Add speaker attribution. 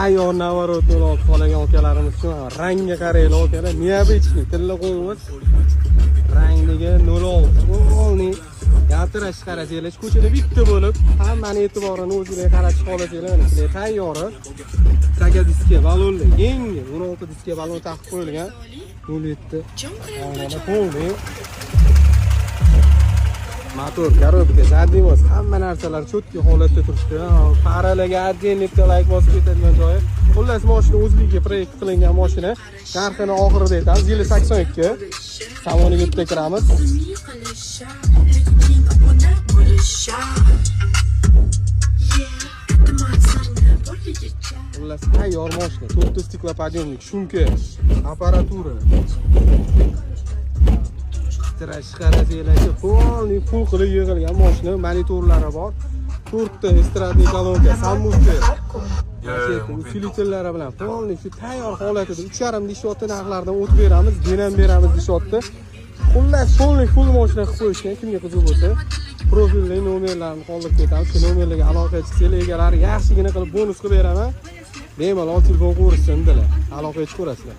Speaker 1: tayyor navorotni olib qolgan akalarimiz uchun rangga qaranglar akalar. Необычный, tilla qo'ng'iz. Rangiga 06. Polniy yaltirash qarasanglar, ko'chada bitta bo'lib, hammani e'tiborini o'ziga qaratib qolasanglar, mana shunday tayyori. Saga diska balonlar, yangi 16 diska balon taqib qo'yilgan. 07. Mana polniy. Motor, korobka, zadnimoz, hamma narsalar cho'tki holatda turibdi. Faralarga отдельно like bosib ketadigan joyi. Xullas, mashina o'zligiga proyekt qilingan mashina. Narxini oxirida aytamiz, yili 82. Saloniga bitta kiramiz. Xullas, tayyor mashina, 4 stiklopodъемник, shumka, apparatura. Tirash qarasanglar, polniy full qilib yig'ilgan mashina, monitorlari bor. 4 ta estradniy kolonka, subwoofer. Usilichillari bilan polniy shu tayyor holatida 3,5 deyishyapti, narxlardan o'tib beramiz, ham beramiz deyishyapti. Xullas, polniy full mashina qilib qo'yishgan, kimga qiziq bo'lsa, profilli nomerlarni qoldirib ketamiz. Shu nomerlarga aloqa qilsangiz, egalari yaxshigina qilib bonus qilib beraman. Bemalol telefon ko'rishsindilar. Aloqa qilib ko'rasizlar.